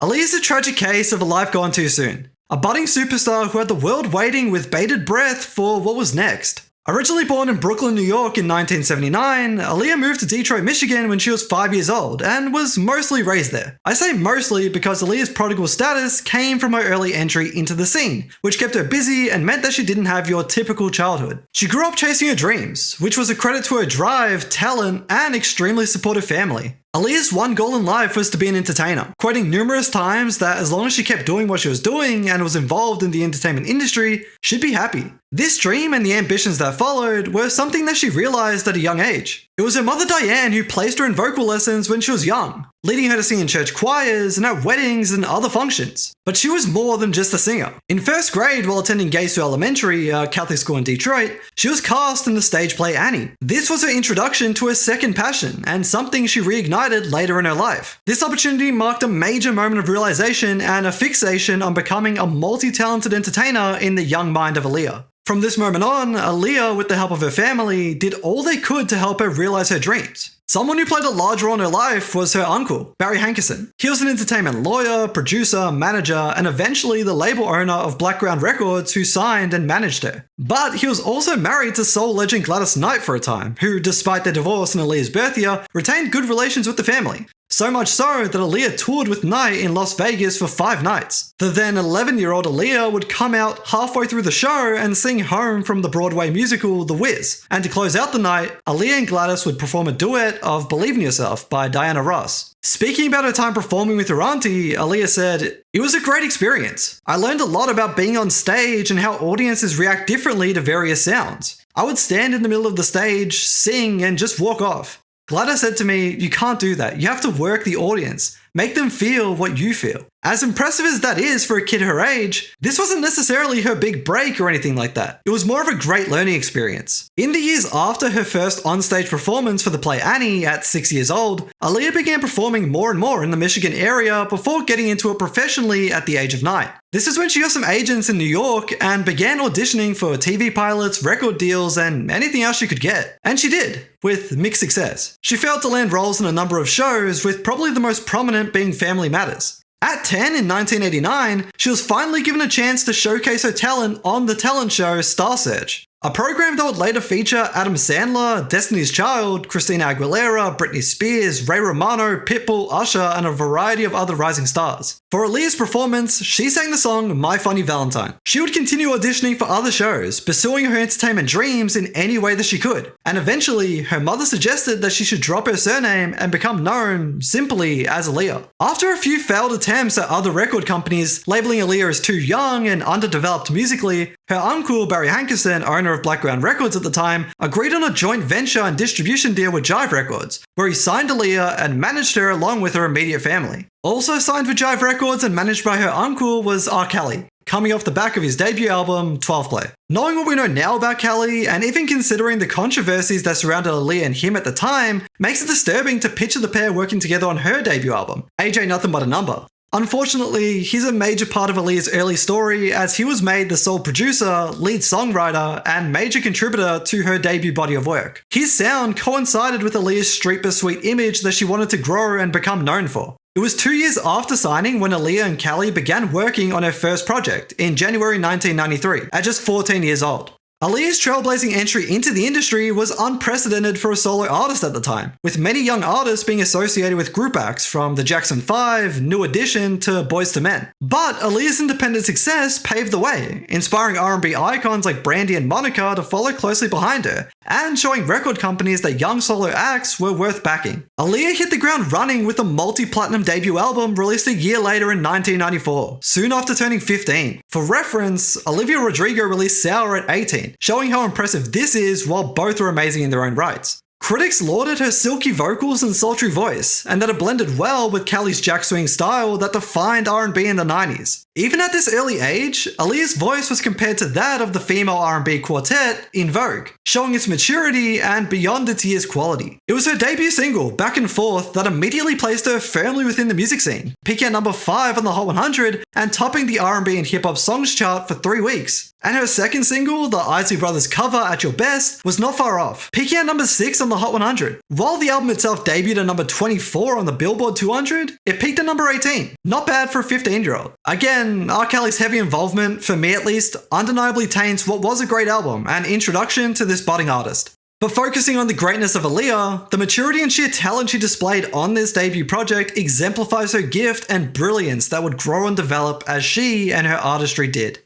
Aaliyah is a tragic case of a life gone too soon. A budding superstar who had the world waiting with bated breath for what was next. Originally born in Brooklyn, New York in 1979, Aaliyah moved to Detroit, Michigan when she was 5 years old and was mostly raised there. I say mostly because Aaliyah's prodigal status came from her early entry into the scene, which kept her busy and meant that she didn't have your typical childhood. She grew up chasing her dreams, which was a credit to her drive, talent, and extremely supportive family. Aaliyah's one goal in life was to be an entertainer, quoting numerous times that as long as she kept doing what she was doing and was involved in the entertainment industry, she'd be happy. This dream and the ambitions that followed were something that she realized at a young age. It was her mother Diane who placed her in vocal lessons when she was young, leading her to sing in church choirs and at weddings and other functions. But she was more than just a singer. In first grade, while attending Gainesville Elementary, a Catholic school in Detroit, she was cast in the stage play Annie. This was her introduction to her second passion and something she reignited later in her life. This opportunity marked a major moment of realization and a fixation on becoming a multi-talented entertainer in the young mind of Aaliyah. From this moment on, Aaliyah, with the help of her family, did all they could to help her realize her dreams. Someone who played a large role in her life was her uncle, Barry Hankerson. He was an entertainment lawyer, producer, manager, and eventually the label owner of Blackground Records who signed and managed her. But he was also married to soul legend Gladys Knight for a time, who, despite their divorce and Aaliyah's birth year, retained good relations with the family. So much so that Aaliyah toured with Knight in Las Vegas for 5 nights. The then 11-year-old Aaliyah would come out halfway through the show and sing Home from the Broadway musical The Wiz. And to close out the night, Aaliyah and Gladys would perform a duet of Believe in Yourself by Diana Ross. Speaking about her time performing with her auntie, Aaliyah said, "It was a great experience. I learned a lot about being on stage and how audiences react differently to various sounds. I would stand in the middle of the stage, sing, and just walk off. Gladys said to me, you can't do that. You have to work the audience. Make them feel what you feel." As impressive as that is for a kid her age, this wasn't necessarily her big break or anything like that. It was more of a great learning experience. In the years after her first onstage performance for the play Annie at 6 years old, Aaliyah began performing more and more in the Michigan area before getting into it professionally at the age of 9. This is when she got some agents in New York and began auditioning for TV pilots, record deals, and anything else she could get. And she did, with mixed success. She failed to land roles in a number of shows, with probably the most prominent being Family Matters. At 10 in 1989, she was finally given a chance to showcase her talent on the talent show Star Search, a program that would later feature Adam Sandler, Destiny's Child, Christina Aguilera, Britney Spears, Ray Romano, Pitbull, Usher, and a variety of other rising stars. For Aaliyah's performance, she sang the song My Funny Valentine. She would continue auditioning for other shows, pursuing her entertainment dreams in any way that she could. And eventually, her mother suggested that she should drop her surname and become known simply as Aaliyah. After a few failed attempts at other record companies, labeling Aaliyah as too young and underdeveloped musically, her uncle, Barry Hankerson, owner of Blackground Records at the time, agreed on a joint venture and distribution deal with Jive Records, where he signed Aaliyah and managed her along with her immediate family. Also signed with Jive Records and managed by her uncle was R. Kelly, coming off the back of his debut album, 12 Play. Knowing what we know now about Kelly, and even considering the controversies that surrounded Aaliyah and him at the time, makes it disturbing to picture the pair working together on her debut album, AJ Nothing But a Number. Unfortunately, he's a major part of Aaliyah's early story as he was made the sole producer, lead songwriter, and major contributor to her debut body of work. His sound coincided with Aaliyah's street sweet image that she wanted to grow and become known for. It was 2 years after signing when Aaliyah and Kelly began working on her first project in January 1993, at just 14 years old. Aaliyah's trailblazing entry into the industry was unprecedented for a solo artist at the time, with many young artists being associated with group acts from the Jackson 5, New Edition to Boyz II Men. But Aaliyah's independent success paved the way, inspiring R&B icons like Brandy and Monica to follow closely behind her, and showing record companies that young solo acts were worth backing. Aaliyah hit the ground running with a multi-platinum debut album released a year later in 1994, soon after turning 15. For reference, Olivia Rodrigo released Sour at 18, showing how impressive this is while both are amazing in their own rights. Critics lauded her silky vocals and sultry voice, and that it blended well with Kelly's jack swing style that defined R&B in the 90s. Even at this early age, Aaliyah's voice was compared to that of the female R&B quartet In Vogue, showing its maturity and beyond its years quality. It was her debut single, Back and Forth, that immediately placed her firmly within the music scene, peaking at number 5 on the Hot 100 and topping the R&B and hip-hop songs chart for 3 weeks. And her second single, the Isley Brothers cover At Your Best, was not far off, peaking at number 6 on the the Hot 100. While the album itself debuted at number 24 on the Billboard 200, it peaked at number 18. Not bad for a 15-year-old. Again, R. Kelly's heavy involvement, for me at least, undeniably taints what was a great album and introduction to this budding artist. But focusing on the greatness of Aaliyah, the maturity and sheer talent she displayed on this debut project exemplifies her gift and brilliance that would grow and develop as she and her artistry did.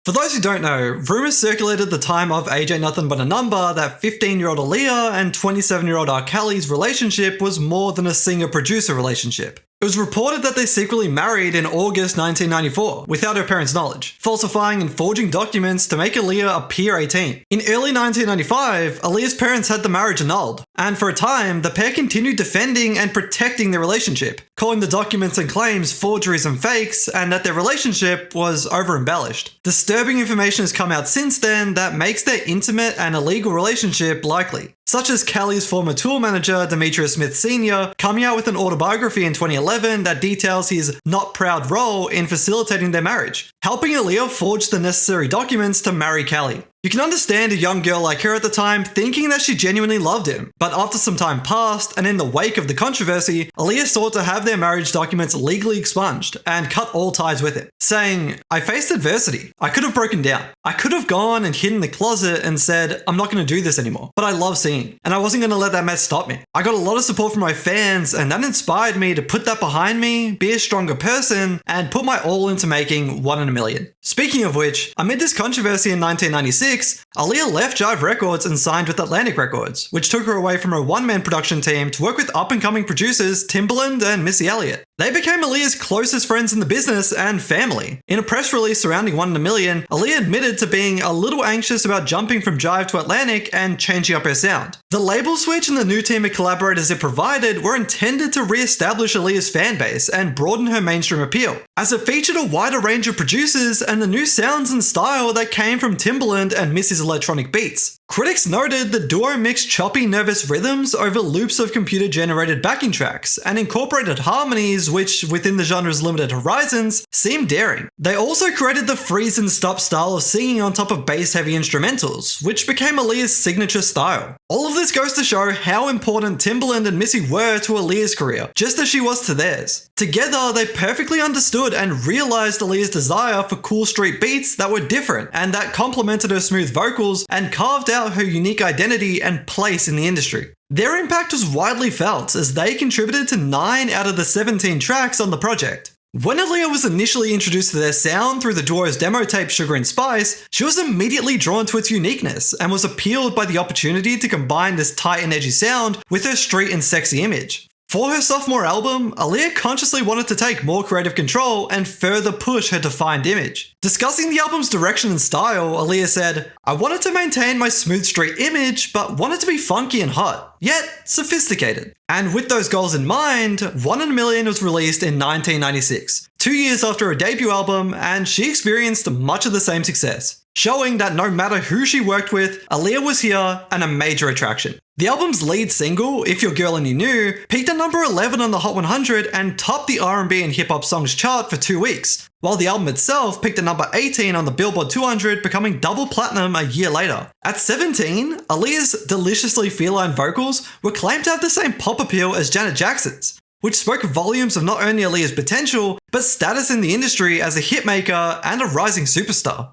For those who don't know, rumours circulated at the time of Age Ain't Nothing But a Number that 15-year-old Aaliyah and 27-year-old R. Kelly's relationship was more than a singer-producer relationship. It was reported that they secretly married in August 1994, without her parents' knowledge, falsifying and forging documents to make Aaliyah appear 18. In early 1995, Aaliyah's parents had the marriage annulled, and for a time, the pair continued defending and protecting their relationship, calling the documents and claims forgeries and fakes, and that their relationship was over-embellished. Disturbing information has come out since then that makes their intimate and illegal relationship likely, such as Kelly's former tour manager, Demetrius Smith Sr., coming out with an autobiography in 2011 that details his not proud role in facilitating their marriage, helping Aaliyah forge the necessary documents to marry Kelly. You can understand a young girl like her at the time thinking that she genuinely loved him, but after some time passed, and in the wake of the controversy, Aaliyah sought to have their marriage documents legally expunged and cut all ties with him, saying, "I faced adversity. I could have broken down. I could have gone and hid in the closet and said, I'm not going to do this anymore, but I love singing, and I wasn't going to let that mess stop me. I got a lot of support from my fans, and that inspired me to put that behind me, be a stronger person, and put my all into making One in a Million." Speaking of which, amid this controversy in 1996, Aaliyah left Jive Records and signed with Atlantic Records, which took her away from her one-man production team to work with up-and-coming producers Timbaland and Missy Elliott. They became Aaliyah's closest friends in the business and family. In a press release surrounding One in a Million, Aaliyah admitted to being a little anxious about jumping from Jive to Atlantic and changing up her sound. The label switch and the new team of collaborators it provided were intended to re-establish Aaliyah's fan base and broaden her mainstream appeal, as it featured a wider range of producers and the new sounds and style that came from Timbaland and Missy's electronic beats. Critics noted the duo mixed choppy, nervous rhythms over loops of computer-generated backing tracks and incorporated harmonies which, within the genre's limited horizons, seemed daring. They also created the freeze and stop style of singing on top of bass-heavy instrumentals, which became Aaliyah's signature style. All of this goes to show how important Timbaland and Missy were to Aaliyah's career, just as she was to theirs. Together, they perfectly understood and realized Aaliyah's desire for cool street beats that were different and that complemented her smooth vocals and carved out her unique identity and place in the industry. Their impact was widely felt as they contributed to 9 out of the 17 tracks on the project. When Aaliyah was initially introduced to their sound through the duo's demo tape Sugar and Spice, she was immediately drawn to its uniqueness and was appealed by the opportunity to combine this tight and edgy sound with her street and sexy image. For her sophomore album, Aaliyah consciously wanted to take more creative control and further push her defined image. Discussing the album's direction and style, Aaliyah said, "I wanted to maintain my smooth street image, but wanted to be funky and hot, yet sophisticated." And with those goals in mind, One in a Million was released in 1996, 2 years after her debut album, and she experienced much of the same success, showing that no matter who she worked with, Aaliyah was here and a major attraction. The album's lead single, If Your Girl and You Knew, peaked at number 11 on the Hot 100 and topped the R&B and hip-hop songs chart for 2 weeks, while the album itself peaked at number 18 on the Billboard 200, becoming double platinum a year later. At 17, Aaliyah's deliciously feline vocals were claimed to have the same pop appeal as Janet Jackson's, which spoke volumes of not only Aaliyah's potential, but status in the industry as a hitmaker and a rising superstar.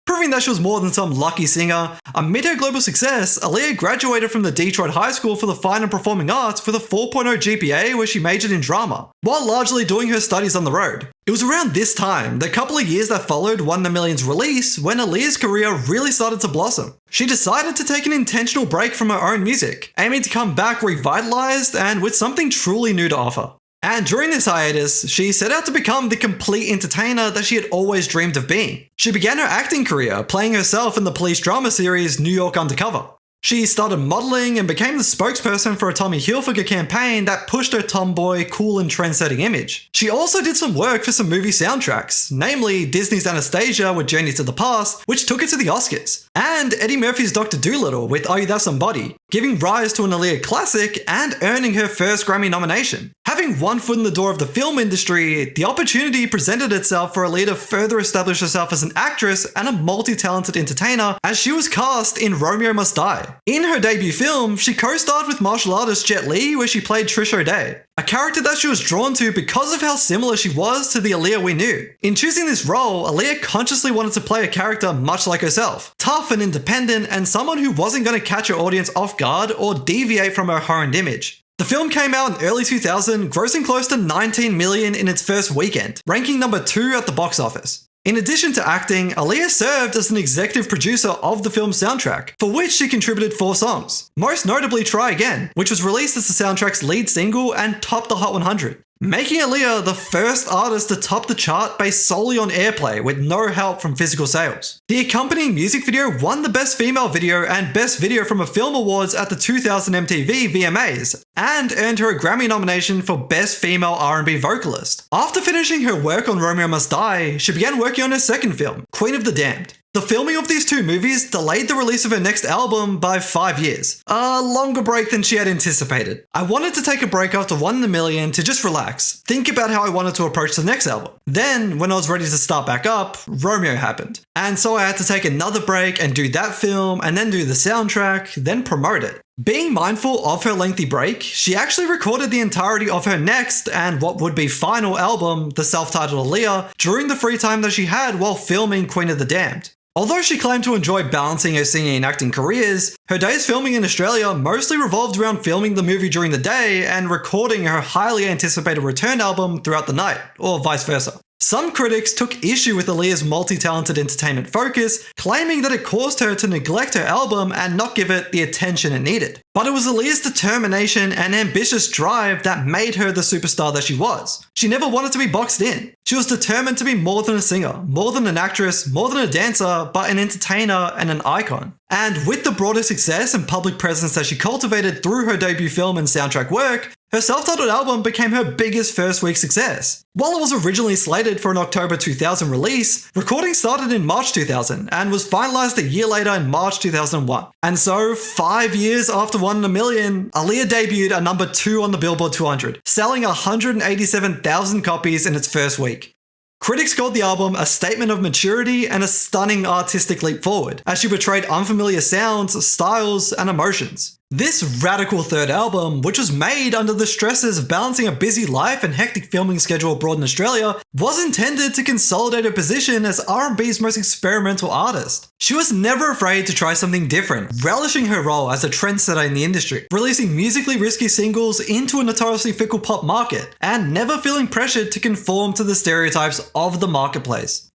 Proving that she was more than some lucky singer, amid her global success, Aaliyah graduated from the Detroit High School for the Fine and Performing Arts with a 4.0 GPA where she majored in drama, while largely doing her studies on the road. It was around this time, the couple of years that followed One in a Million's release, when Aaliyah's career really started to blossom. She decided to take an intentional break from her own music, aiming to come back revitalized and with something truly new to offer. And during this hiatus, she set out to become the complete entertainer that she had always dreamed of being. She began her acting career, playing herself in the police drama series New York Undercover. She started modeling and became the spokesperson for a Tommy Hilfiger campaign that pushed her tomboy, cool and trend-setting image. She also did some work for some movie soundtracks, namely Disney's Anastasia with Journey to the Past, which took her to the Oscars, and Eddie Murphy's Dr. Dolittle with Are You That Somebody, giving rise to an Aaliyah classic and earning her first Grammy nomination. Having one foot in the door of the film industry, the opportunity presented itself for Aaliyah to further establish herself as an actress and a multi-talented entertainer, as she was cast in Romeo Must Die, Die. In her debut film, she co-starred with martial artist Jet Li, where she played Trish O'Day, a character that she was drawn to because of how similar she was to the Aaliyah we knew. In choosing this role, Aaliyah consciously wanted to play a character much like herself, tough and independent, and someone who wasn't going to catch her audience off guard or deviate from her horrend image. The film came out in early 2000, grossing close to $19 million in its first weekend, ranking number 2 at the box office. In addition to acting, Aaliyah served as an executive producer of the film's soundtrack, for which she contributed 4 songs, most notably Try Again, which was released as the soundtrack's lead single and topped the Hot 100. Making Aaliyah the first artist to top the chart based solely on airplay with no help from physical sales. The accompanying music video won the Best Female Video and Best Video from a Film Awards at the 2000 MTV VMAs, and earned her a Grammy nomination for Best Female R&B Vocalist. After finishing her work on Romeo Must Die, she began working on her second film, Queen of the Damned. The filming of these 2 movies delayed the release of her next album by 5 years, a longer break than she had anticipated. I wanted to take a break after One in a Million to just relax, think about how I wanted to approach the next album. Then, when I was ready to start back up, Romeo happened. And so I had to take another break and do that film, and then do the soundtrack, then promote it. Being mindful of her lengthy break, she actually recorded the entirety of her next and what would be final album, the self-titled Aaliyah, during the free time that she had while filming Queen of the Damned. Although she claimed to enjoy balancing her singing and acting careers, her days filming in Australia mostly revolved around filming the movie during the day and recording her highly anticipated return album throughout the night, or vice versa. Some critics took issue with Aaliyah's multi-talented entertainment focus, claiming that it caused her to neglect her album and not give it the attention it needed. But it was Aaliyah's determination and ambitious drive that made her the superstar that she was. She never wanted to be boxed in. She was determined to be more than a singer, more than an actress, more than a dancer, but an entertainer and an icon. And with the broader success and public presence that she cultivated through her debut film and soundtrack work, her self-titled album became her biggest first-week success. While it was originally slated for an October 2000 release, recording started in March 2000 and was finalized a year later in March 2001. And so, 5 years after One in a Million, Aaliyah debuted at number 2 on the Billboard 200, selling 187,000 copies in its first week. Critics called the album a statement of maturity and a stunning artistic leap forward, as she portrayed unfamiliar sounds, styles, and emotions. This radical third album, which was made under the stresses of balancing a busy life and hectic filming schedule abroad in Australia, was intended to consolidate her position as R&B's most experimental artist. She was never afraid to try something different, relishing her role as a trendsetter in the industry, releasing musically risky singles into a notoriously fickle pop market, and never feeling pressured to conform to the stereotypes of the marketplace.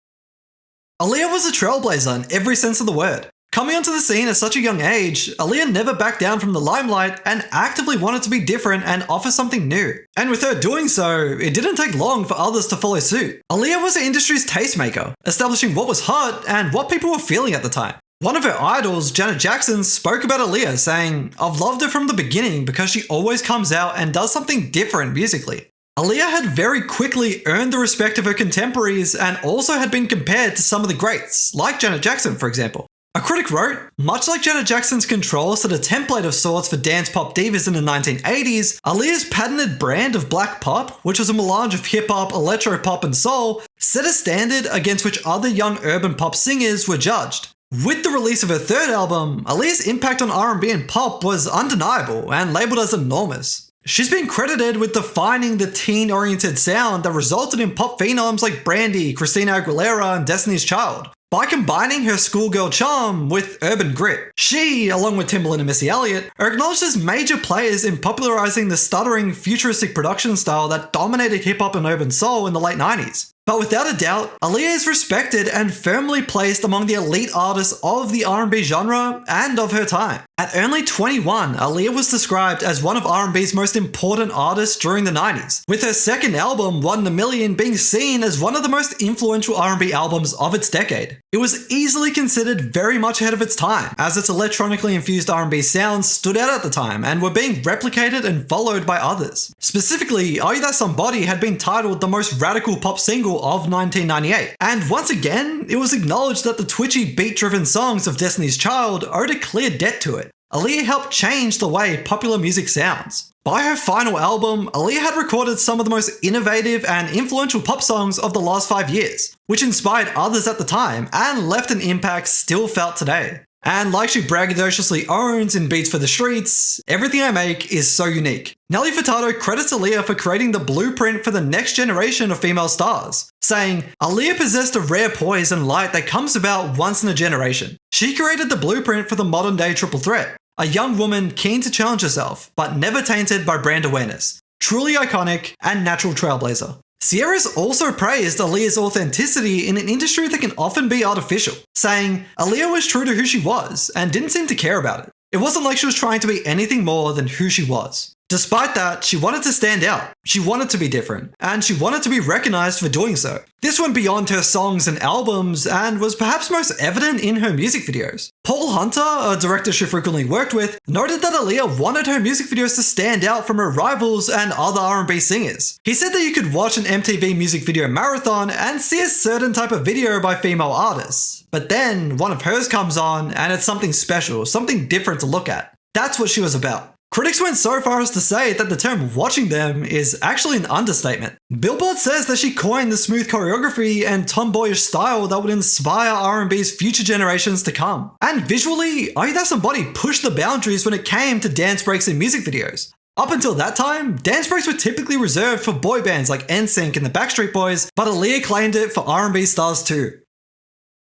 Aaliyah was a trailblazer in every sense of the word. Coming onto the scene at such a young age, Aaliyah never backed down from the limelight and actively wanted to be different and offer something new. And with her doing so, it didn't take long for others to follow suit. Aaliyah was the industry's tastemaker, establishing what was hot and what people were feeling at the time. One of her idols, Janet Jackson, spoke about Aaliyah saying, "I've loved her from the beginning because she always comes out and does something different musically." Aaliyah had very quickly earned the respect of her contemporaries and also had been compared to some of the greats, like Janet Jackson, for example. A critic wrote, "Much like Janet Jackson's control set a template of sorts for dance pop divas in the 1980s, Aaliyah's patented brand of black pop, which was a melange of hip-hop, electro-pop and soul, set a standard against which other young urban pop singers were judged." With the release of her third album, Aaliyah's impact on R&B and pop was undeniable and labelled as enormous. She's been credited with defining the teen-oriented sound that resulted in pop phenoms like Brandy, Christina Aguilera, and Destiny's Child. By combining her schoolgirl charm with urban grit, she, along with Timbaland and Missy Elliott, are acknowledged as major players in popularizing the stuttering, futuristic production style that dominated hip-hop and urban soul in the late 90s. But without a doubt, Aaliyah is respected and firmly placed among the elite artists of the R&B genre and of her time. At only 21, Aaliyah was described as one of R&B's most important artists during the 90s, with her second album, One in a Million, being seen as one of the most influential R&B albums of its decade. It was easily considered very much ahead of its time, as its electronically infused R&B sounds stood out at the time and were being replicated and followed by others. Specifically, Are You That Somebody had been titled the most radical pop single of 1998, and once again, it was acknowledged that the twitchy beat-driven songs of Destiny's Child owed a clear debt to it. Aaliyah helped change the way popular music sounds. By her final album, Aaliyah had recorded some of the most innovative and influential pop songs of the last 5 years, which inspired others at the time and left an impact still felt today. And like she braggadociously owns in Beats for the Streets, everything I make is so unique. Nelly Furtado credits Aaliyah for creating the blueprint for the next generation of female stars, saying, Aaliyah possessed a rare poise and light that comes about once in a generation. She created the blueprint for the modern day triple threat, a young woman keen to challenge herself, but never tainted by brand awareness, truly iconic and natural trailblazer. Sierra's also praised Aaliyah's authenticity in an industry that can often be artificial, saying, Aaliyah was true to who she was and didn't seem to care about it. It wasn't like she was trying to be anything more than who she was. Despite that, she wanted to stand out, she wanted to be different, and she wanted to be recognized for doing so. This went beyond her songs and albums and was perhaps most evident in her music videos. Paul Hunter, a director she frequently worked with, noted that Aaliyah wanted her music videos to stand out from her rivals and other R&B singers. He said that you could watch an MTV music video marathon and see a certain type of video by female artists, but then one of hers comes on and it's something special, something different to look at. That's what she was about. Critics went so far as to say that the term watching them is actually an understatement. Billboard says that she coined the smooth choreography and tomboyish style that would inspire R&B's future generations to come. And visually, Are You That Somebody pushed the boundaries when it came to dance breaks in music videos. Up until that time, dance breaks were typically reserved for boy bands like NSYNC and the Backstreet Boys, but Aaliyah claimed it for R&B stars too.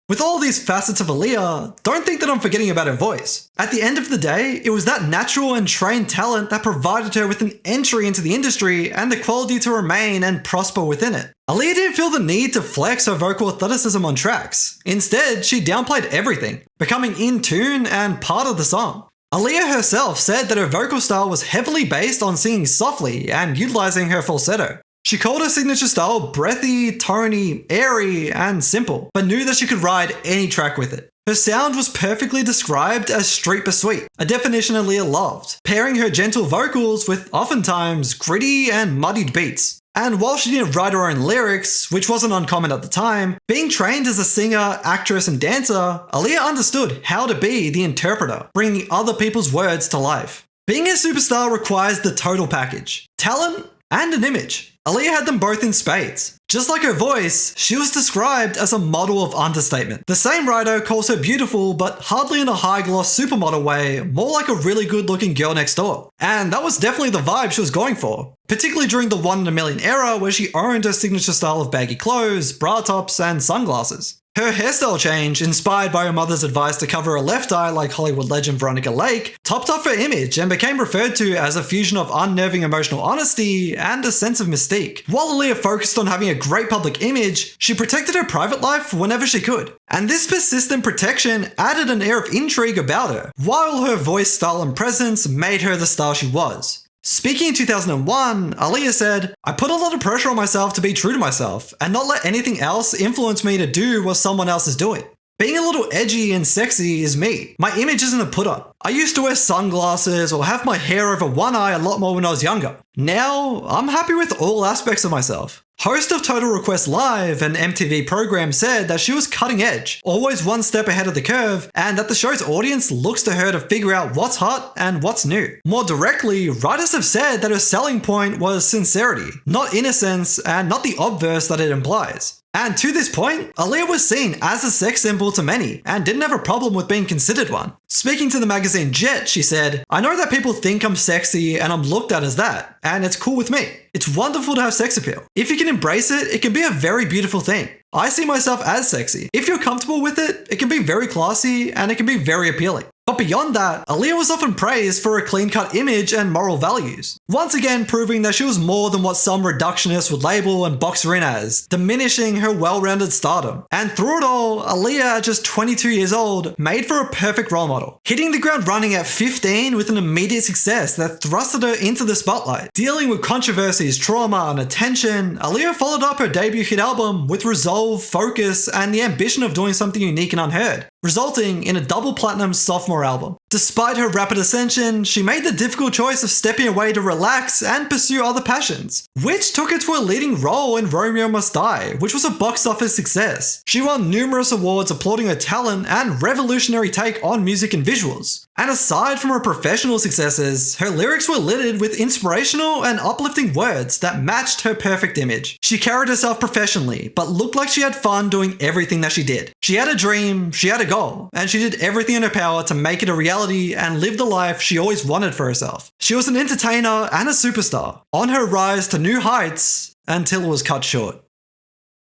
With all these facets of Aaliyah, don't think that I'm forgetting about her voice. At the end of the day, it was that natural and trained talent that provided her with an entry into the industry and the quality to remain and prosper within it. Aaliyah didn't feel the need to flex her vocal athleticism on tracks. Instead, she downplayed everything, becoming in tune and part of the song. Aaliyah herself said that her vocal style was heavily based on singing softly and utilizing her falsetto. She called her signature style breathy, tony, airy, and simple, but knew that she could ride any track with it. Her sound was perfectly described as street but sweet, a definition Aaliyah loved, pairing her gentle vocals with oftentimes gritty and muddied beats. And while she didn't write her own lyrics, which wasn't uncommon at the time, being trained as a singer, actress, and dancer, Aaliyah understood how to be the interpreter, bringing other people's words to life. Being a superstar requires the total package: talent and an image. Aaliyah had them both in spades. Just like her voice, she was described as a model of understatement. The same writer calls her beautiful, but hardly in a high-gloss supermodel way, more like a really good-looking girl next door. And that was definitely the vibe she was going for, particularly during the 1 in a million era where she owned her signature style of baggy clothes, bra tops, and sunglasses. Her hairstyle change, inspired by her mother's advice to cover her left eye like Hollywood legend Veronica Lake, topped off her image and became referred to as a fusion of unnerving emotional honesty and a sense of mystique. While Aaliyah focused on having a great public image, she protected her private life whenever she could. And this persistent protection added an air of intrigue about her, while her voice, style, and presence made her the star she was. Speaking in 2001, Aaliyah said, "I put a lot of pressure on myself to be true to myself and not let anything else influence me to do what someone else is doing. Being a little edgy and sexy is me. My image isn't a put-on. I used to wear sunglasses or have my hair over one eye a lot more when I was younger. Now, I'm happy with all aspects of myself." Host of Total Request Live, an MTV program, said that she was cutting edge, always one step ahead of the curve, and that the show's audience looks to her to figure out what's hot and what's new. More directly, writers have said that her selling point was sincerity, not innocence, and not the obverse that it implies. And to this point, Aaliyah was seen as a sex symbol to many, and didn't have a problem with being considered one. Speaking to the magazine Jet, she said, "I know that people think I'm sexy and I'm looked at as that, and it's cool with me. It's wonderful to have sex appeal. If you can embrace it, it can be a very beautiful thing. I see myself as sexy. If you're comfortable with it, it can be very classy and it can be very appealing." But beyond that, Aaliyah was often praised for a clean-cut image and moral values, once again proving that she was more than what some reductionists would label and box her in as, diminishing her well-rounded stardom. And through it all, Aaliyah, at just 22 years old, made for a perfect role model, hitting the ground running at 15 with an immediate success that thrusted her into the spotlight. Dealing with controversies, trauma, and attention, Aaliyah followed up her debut hit album with resolve, focus, and the ambition of doing something unique and unheard, resulting in a double platinum sophomore album. Despite her rapid ascension, she made the difficult choice of stepping away to relax and pursue other passions, which took her to a leading role in Romeo Must Die, which was a box office success. She won numerous awards applauding her talent and revolutionary take on music and visuals. And aside from her professional successes, her lyrics were littered with inspirational and uplifting words that matched her perfect image. She carried herself professionally, but looked like she had fun doing everything that she did. She had a dream, she had a goal, and she did everything in her power to make it a reality and live the life she always wanted for herself. She was an entertainer and a superstar, on her rise to new heights until it was cut short.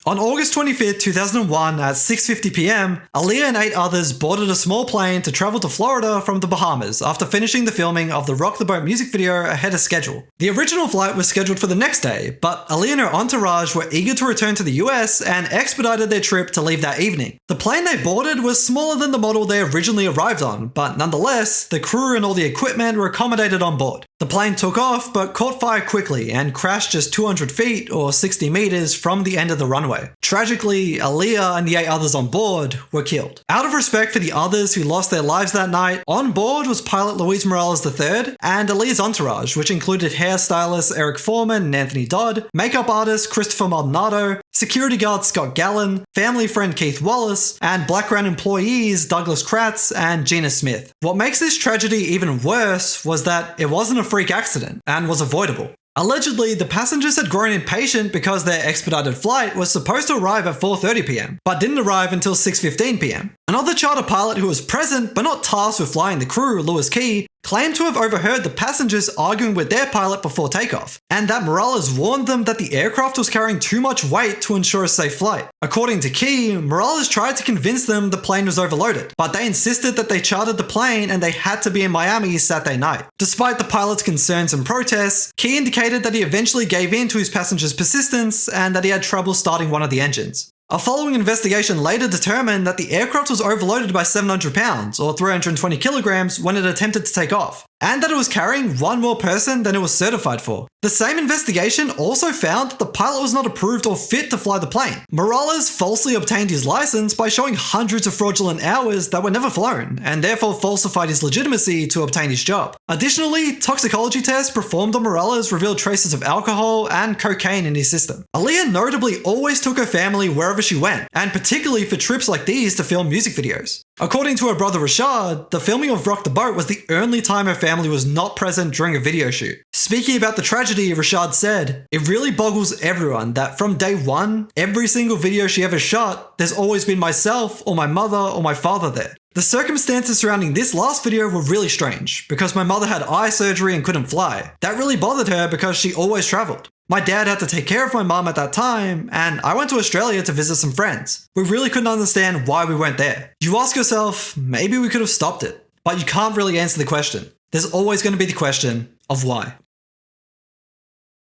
On August 25, 2001 at 6:50 p.m, Aaliyah and 8 others boarded a small plane to travel to Florida from the Bahamas after finishing the filming of the Rock the Boat music video ahead of schedule. The original flight was scheduled for the next day, but Aaliyah and her entourage were eager to return to the US and expedited their trip to leave that evening. The plane they boarded was smaller than the model they originally arrived on, but nonetheless, the crew and all the equipment were accommodated on board. The plane took off but caught fire quickly and crashed just 200 feet or 60 meters from the end of the runway. Tragically, Aaliyah and the 8 others on board were killed. Out of respect for the others who lost their lives that night, on board was pilot Luis Morales III and Aaliyah's entourage, which included hairstylist Eric Foreman and Anthony Dodd, makeup artist Christopher Maldonado, security guard Scott Gallen, family friend Keith Wallace, and background employees Douglas Kratz and Gina Smith. What makes this tragedy even worse was that it wasn't a freak accident and was avoidable. Allegedly, the passengers had grown impatient because their expedited flight was supposed to arrive at 4:30 p.m, but didn't arrive until 6:15 p.m. Another charter pilot who was present but not tasked with flying the crew, Lewis Key, claimed to have overheard the passengers arguing with their pilot before takeoff, and that Morales warned them that the aircraft was carrying too much weight to ensure a safe flight. According to Key, Morales tried to convince them the plane was overloaded, but they insisted that they chartered the plane and they had to be in Miami Saturday night. Despite the pilot's concerns and protests, Key indicated that he eventually gave in to his passengers' persistence and that he had trouble starting one of the engines. A following investigation later determined that the aircraft was overloaded by 700 pounds or 320 kilograms when it attempted to take off, and that it was carrying one more person than it was certified for. The same investigation also found that the pilot was not approved or fit to fly the plane. Morales falsely obtained his license by showing hundreds of fraudulent hours that were never flown, and therefore falsified his legitimacy to obtain his job. Additionally, toxicology tests performed on Morales revealed traces of alcohol and cocaine in his system. Aaliyah notably always took her family wherever she went, and particularly for trips like these to film music videos. According to her brother Rashad, the filming of Rock the Boat was the only time her family was not present during a video shoot. Speaking about the tragedy, Rashad said, "It really boggles everyone that from day one, every single video she ever shot, there's always been myself or my mother or my father there. The circumstances surrounding this last video were really strange, because my mother had eye surgery and couldn't fly. That really bothered her because she always traveled. My dad had to take care of my mom at that time, and I went to Australia to visit some friends. We really couldn't understand why we weren't there." You ask yourself, maybe we could have stopped it, but you can't really answer the question. There's always going to be the question of why.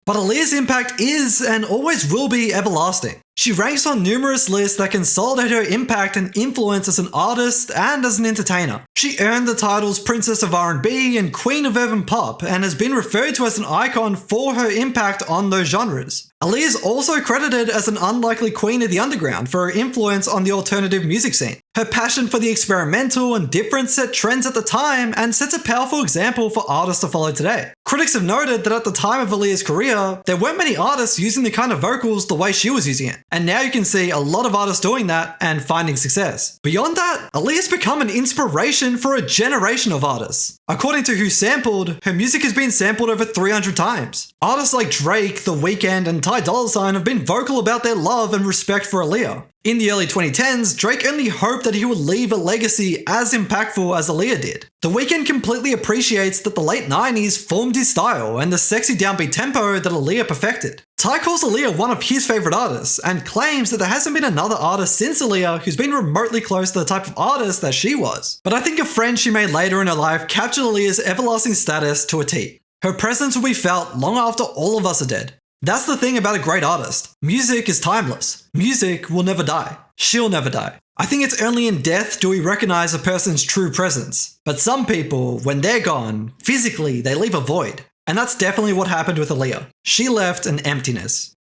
But Aaliyah's impact is and always will be everlasting. She ranks on numerous lists that consolidate her impact and influence as an artist and as an entertainer. She earned the titles Princess of R&B and Queen of Urban Pop and has been referred to as an icon for her impact on those genres. Aaliyah is also credited as an unlikely queen of the underground for her influence on the alternative music scene. Her passion for the experimental and different set trends at the time and sets a powerful example for artists to follow today. Critics have noted that at the time of Aaliyah's career, there weren't many artists using the kind of vocals the way she was using it. And now you can see a lot of artists doing that and finding success. Beyond that, Aaliyah's become an inspiration for a generation of artists. According to Who Sampled, her music has been sampled over 300 times. Artists like Drake, The Weeknd, and Ty Dolla $ign have been vocal about their love and respect for Aaliyah. In the early 2010s, Drake only hoped that he would leave a legacy as impactful as Aaliyah did. The Weeknd completely appreciates that the late 90s formed his style and the sexy downbeat tempo that Aaliyah perfected. Ty calls Aaliyah one of his favourite artists and claims that there hasn't been another artist since Aaliyah who's been remotely close to the type of artist that she was. But I think a friend she made later in her life captured Aaliyah's everlasting status to a T. Her presence will be felt long after all of us are dead. That's the thing about a great artist. Music is timeless. Music will never die. She'll never die. I think it's only in death do we recognize a person's true presence. But some people, when they're gone, physically, they leave a void. And that's definitely what happened with Aaliyah. She left an emptiness.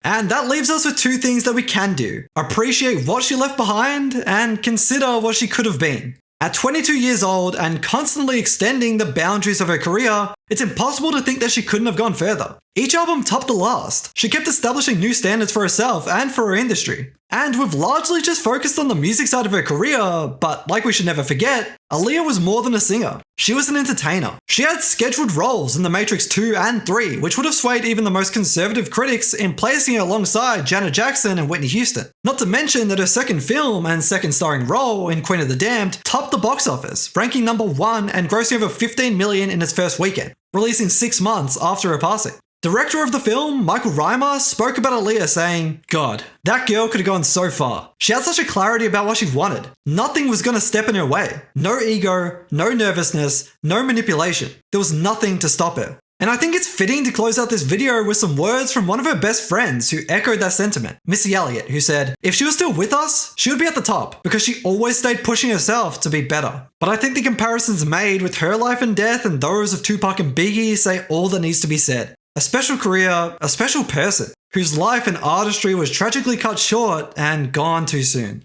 And that leaves us with two things that we can do. Appreciate what she left behind and consider what she could have been. At 22 years old and constantly extending the boundaries of her career, It's impossible to think that she couldn't have gone further. Each album topped the last. She kept establishing new standards for herself and for her industry. And we've largely just focused on the music side of her career, but like we should never forget, Aaliyah was more than a singer. She was an entertainer. She had scheduled roles in The Matrix 2 and 3, which would have swayed even the most conservative critics in placing her alongside Janet Jackson and Whitney Houston. Not to mention that her second film and second starring role in Queen of the Damned topped the box office, ranking number 1 and grossing over $15 million in its first weekend, releasing 6 months after her passing. Director of the film, Michael Reimer, spoke about Aaliyah saying, "God, that girl could have gone so far. She had such a clarity about what she wanted. Nothing was going to step in her way. No ego, no nervousness, no manipulation. There was nothing to stop her." And I think it's fitting to close out this video with some words from one of her best friends who echoed that sentiment, Missy Elliott, who said, "If she was still with us, she would be at the top because she always stayed pushing herself to be better." But I think the comparisons made with her life and death and those of Tupac and Biggie say all that needs to be said. A special career, a special person, whose life and artistry was tragically cut short and gone too soon.